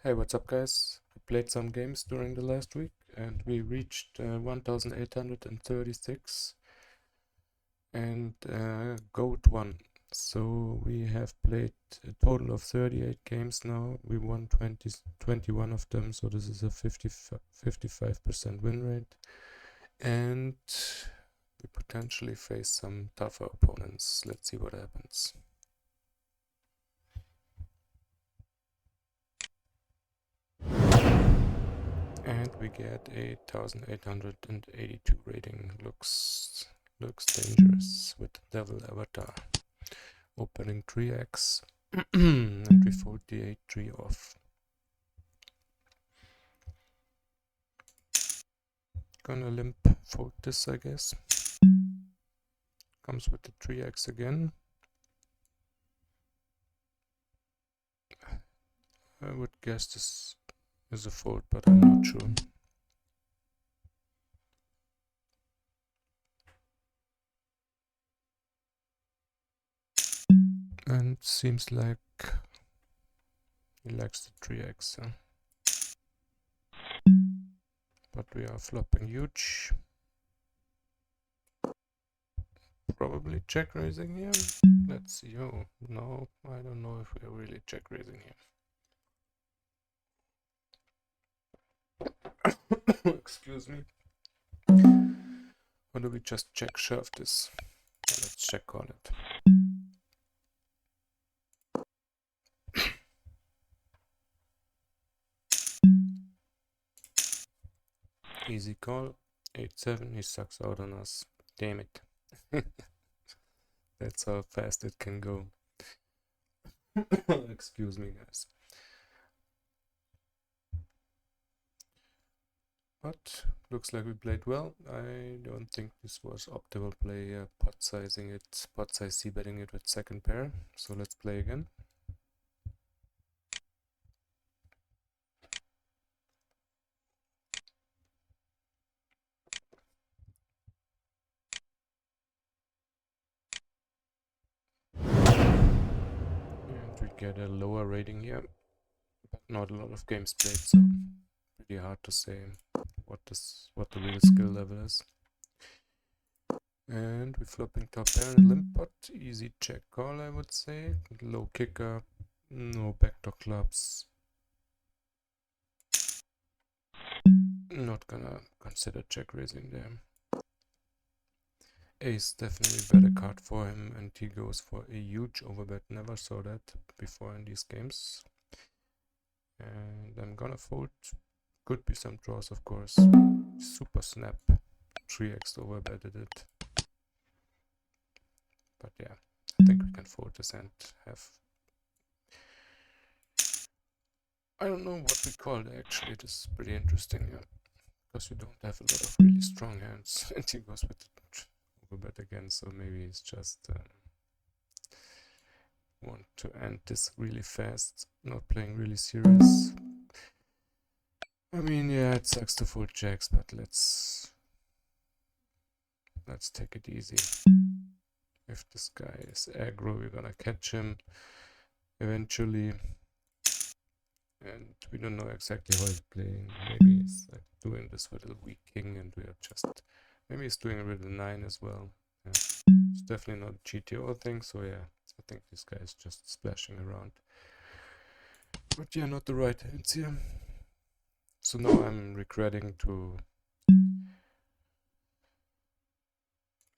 Hey, what's up, guys? We played some games during the last week and we reached 1836 and Goat 1. So we have played a total of 38 games now. We won 21 of them, so this is a 55% win rate. And we potentially face some tougher opponents. Let's see what happens. And we get 8,882 rating. Looks dangerous with the Devil Avatar. Opening 3x and we fold the 8-3 off. Gonna limp fold this, I guess. Comes with the 3x again. I would guess this is a fold, but I'm not sure. And seems like he likes the 3x, huh? But we are flopping huge. Probably check raising here. Let's see. Oh, no, I don't know if we are really check raising here. Excuse me. Or do we just check shove this? Let's check call it. Easy call. 8-7. He sucks out on us. Damn it. That's how fast it can go. Excuse me, guys. But looks like we played well. I don't think this was optimal play. Pot sizing it, pot size c-betting it with second pair. So let's play again. And we get a lower rating here, but not a lot of games played, so pretty hard to say what the real skill level is. And we're flopping top pair and limp pot. Easy check call, I would say. Low kicker, no backdoor clubs. Not gonna consider check raising there. Ace definitely better card for him, and he goes for a huge overbet. Never saw that before in these games. And I'm gonna fold. Could be some draws, of course. Super snap. 3x overbetted it. But yeah, I think we can fold this and have... I don't know what we call it actually. It is pretty interesting, yeah. Because we don't have a lot of really strong hands. And he goes with the overbet again, so maybe he's just... want to end this really fast, not playing really serious. I mean, yeah, it sucks to fold jacks, but let's take it easy. If this guy is aggro, we're gonna catch him eventually. And we don't know exactly how he's playing. Maybe he's like doing this with a weak king, and we are just... Maybe he's doing it with a 9 as well. Yeah. It's definitely not a GTO thing, so yeah, I think this guy is just splashing around. But yeah, not the right hands here. So now I'm regretting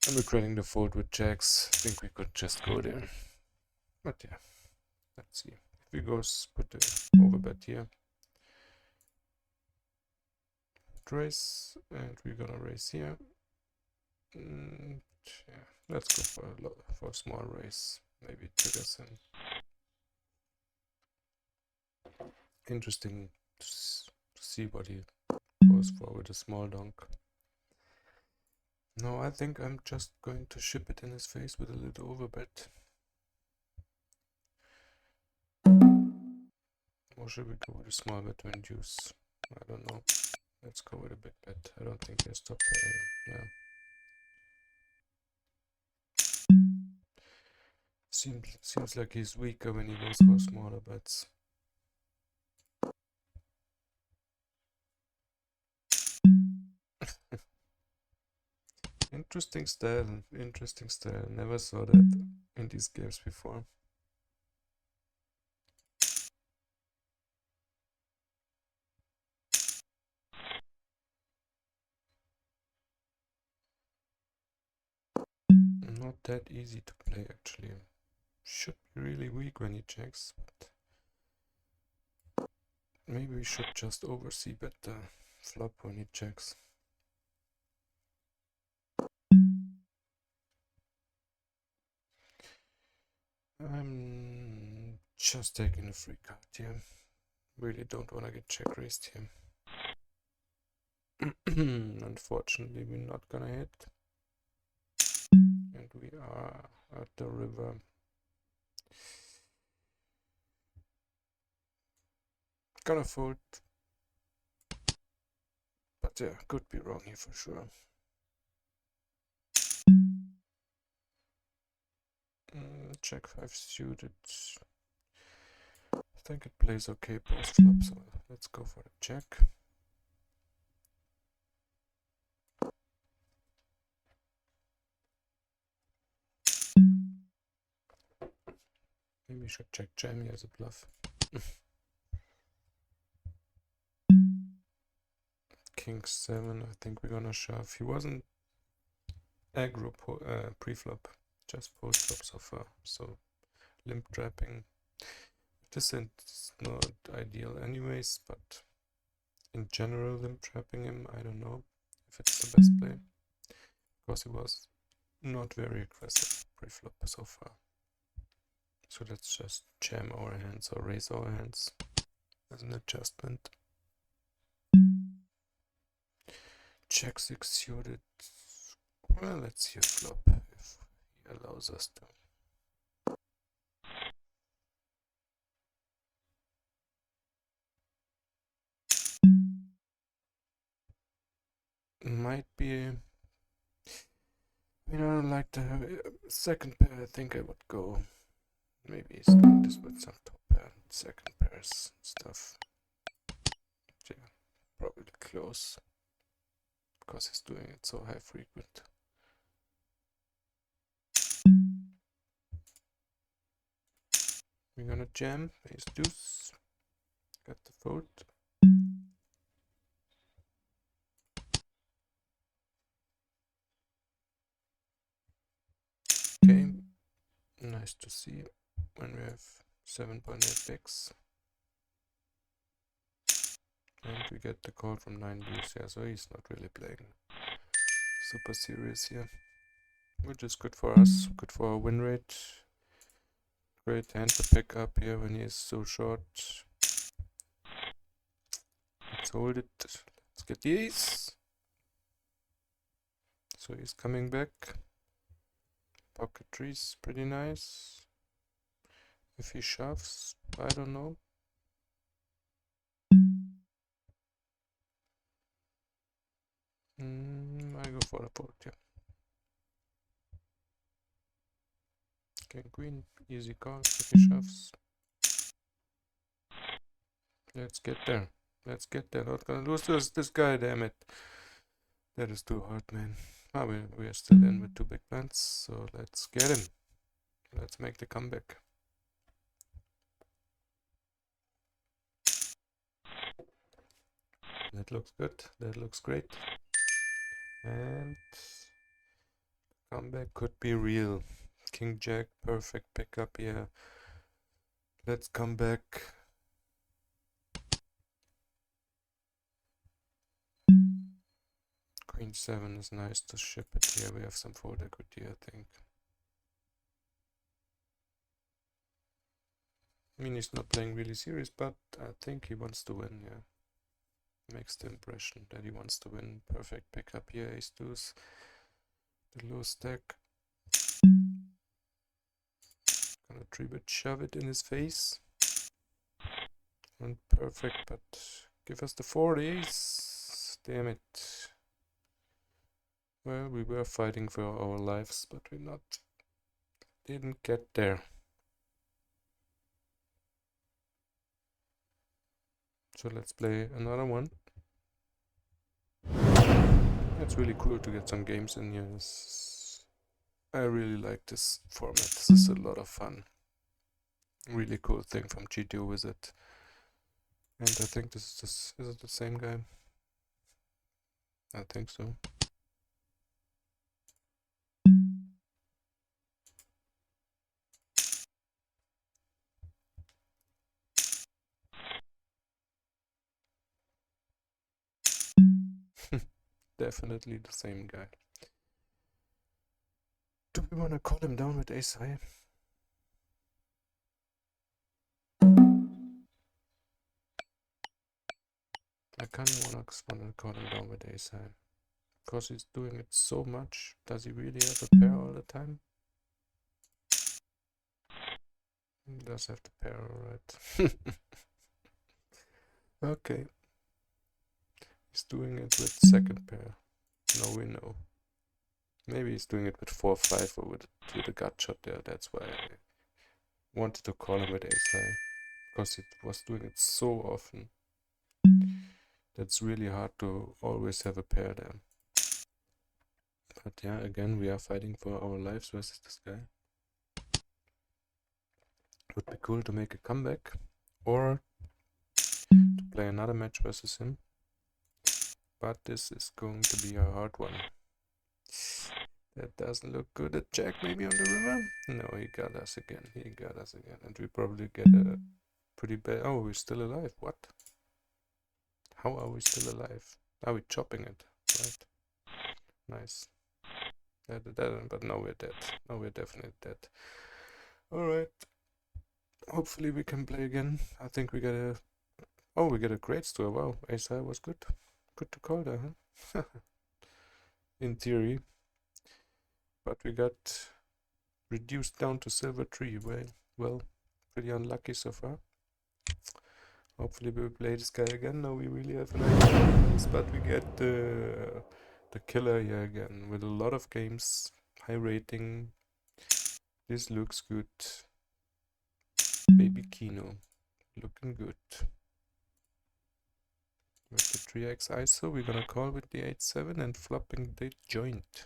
the fold with jacks. I think we could just go there. But yeah, let's see. If we put the overbet here. Raise, and we're gonna raise here. And yeah, let's go for a small raise. Maybe it triggers him. Interesting to see what he goes for with a small donk. No, I think I'm just going to ship it in his face with a little overbet. Or should we go with a small bet to induce? I don't know. Let's go with a big bet. I don't think he has top pair. No. Seems like he's weaker when he goes for smaller bets. Interesting style, interesting style. Never saw that in these games before. Not that easy to play actually. Should be really weak when he checks, but maybe we should just oversee bet the flop when he checks. I'm just taking a free card here. Really don't want to get check raised here. Unfortunately, we're not gonna hit. And we are at the river. Gonna fold. But yeah, could be wrong here for sure. Check 5 suited. I think it plays okay post flop, so let's go for the check. Maybe we should check jam here as a bluff. King 7, I think we're gonna shove. He wasn't aggro pre-flop, just post-flop so far, so limp trapping. This is not ideal anyways, but in general limp trapping him, I don't know if it's the best play, because he was not very aggressive pre-flop so far. So let's just jam our hands or raise our hands as an adjustment. Check 6 suited. Well, let's see a flop if he allows us to. Might be. I don't like the second pair. I think I would go. Maybe start this with some top pair, second pairs stuff. Yeah, probably close because he's doing it so high frequent. We're gonna jam, ace deuce, got the fold. Okay, nice to see when we have 7.8 bigs. And we get the call from 9 deuce, yeah, so he's not really playing super serious here. Which is good for us, good for our win rate. Great hand to pick up here when he is so short. Let's hold it. Let's get the ace. So he's coming back. Pocket trees, pretty nice. If he shoves, I don't know. I go for the fold, yeah. King queen, easy call if he shoves. Let's get there. Let's get there. Not gonna lose this guy, damn it. That is too hard, man. Ah, we are still in with 2 big blinds, so let's get him. Let's make the comeback. That looks good. That looks great. And comeback could be real. King Jack, perfect pickup here. Let's come back. Queen 7 is nice to ship it here. We have some fold equity, I think. I mean, he's not playing really serious, but I think he wants to win, yeah. Makes the impression that he wants to win. Perfect pickup here, ace deuce. The low stack. Gonna 3-bet shove it in his face. And perfect, but give us the 4 ace. Damn it. Well, we were fighting for our lives, but we didn't get there. So let's play another one. It's really cool to get some games in here. I really like this format. This is a lot of fun. Really cool thing from GTO Wizard. And I think this is it the same guy? I think so. Definitely the same guy. Do we want to call him down with ace high? I kind of want to call him down with ace high. Because he's doing it so much. Does he really have a pair all the time? He does have the pair, alright. Okay. He's doing it with second pair. Now we know. Maybe he's doing it with 4-5 or with a gut shot there. That's why I wanted to call him with ace high. Because it was doing it so often. That's really hard to always have a pair there. But yeah, again, we are fighting for our lives versus this guy. Would be cool to make a comeback or to play another match versus him. But this is going to be a hard one. That doesn't look good. A jack maybe on the river? No, he got us again. He got us again. And we probably get a pretty bad... Oh, we're still alive. What? How are we still alive? Are we chopping it? Right. Nice. But now we're dead. Now we're definitely dead. Alright. Hopefully we can play again. I think we get a... Oh, we get a great score. Wow, ace high was good. Good to call there, huh? In theory. But we got reduced down to silver 3. Well, pretty unlucky so far. Hopefully we will play this guy again. Now we really have an idea. But we get the killer here again with a lot of games. High rating. This looks good. Baby Kino. Looking good. With the 3x ISO, we're gonna call with the 8-7 and flopping the joint.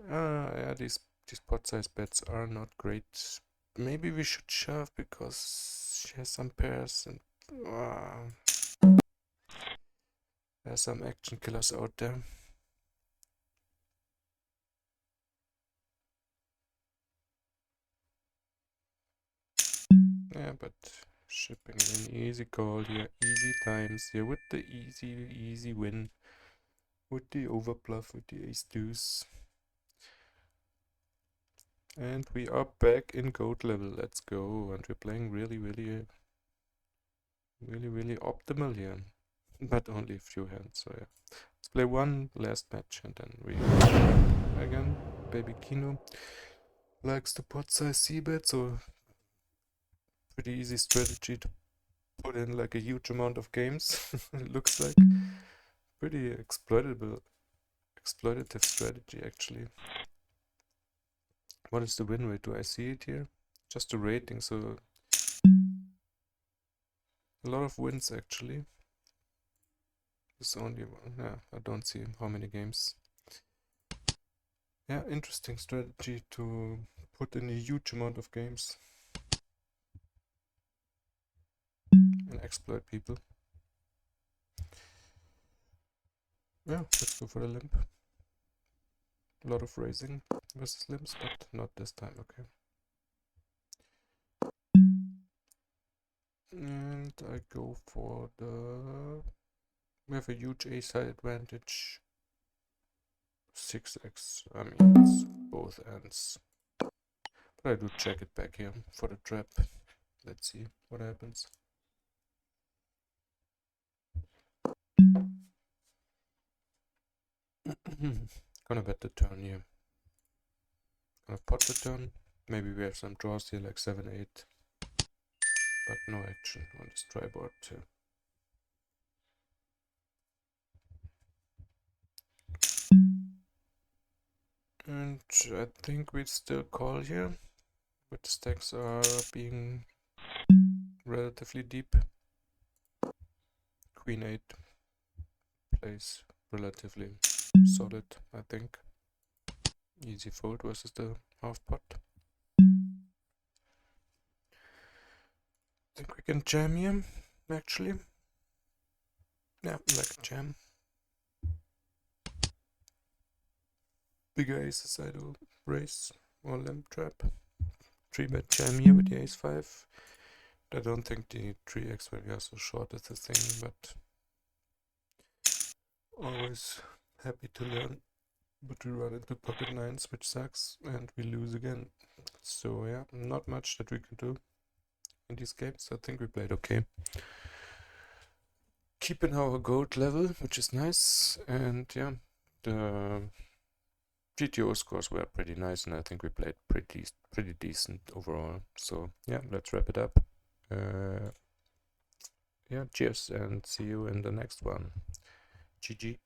Yeah, these pot size bets are not great. Maybe we should shove because she has some pairs and there's some action killers out there. Yeah, but shipping in easy call here, easy times here with the easy win. With the overbluff, with the ace deuce. And we are back in gold level. Let's go. And we're playing really optimal here. But only a few hands, so yeah. Let's play one last match and then we again. Baby Kino likes the pot size c-bet, so pretty easy strategy to put in like a huge amount of games. It looks like pretty exploitative strategy actually. What is the win rate? Do I see it here? Just the rating, so a lot of wins actually. It's only one. Yeah, I don't see how many games. Yeah, interesting strategy to put in a huge amount of games and exploit people. Yeah, let's go for the limp. A lot of raising versus limps, but not this time, okay. And I go for the... We have a huge ace-high advantage. 6x, I mean, it's both ends. But I do check it back here for the trap. Let's see what happens. Gonna bet the turn here. Gonna pot the turn. Maybe we have some draws here like 7-8. But no action on this triboard too. And I think we still call here. But the stacks are being relatively deep. Queen 8. plays relatively solid, I think. Easy fold versus the half pot. I think we can jam here, actually. Yeah, like a jam. Bigger aces I do raise or limp trap. 3-bet jam here with the ace 5. I don't think the 3x when we are so short is the thing, but always happy to learn. But we run into pocket nines, which sucks, and we lose again. So yeah, not much that we can do in these games. I think we played okay. Keeping our gold level, which is nice, and yeah, the GTO scores were pretty nice, and I think we played pretty decent overall. So yeah, let's wrap it up. Yeah, cheers, and see you in the next one. GG.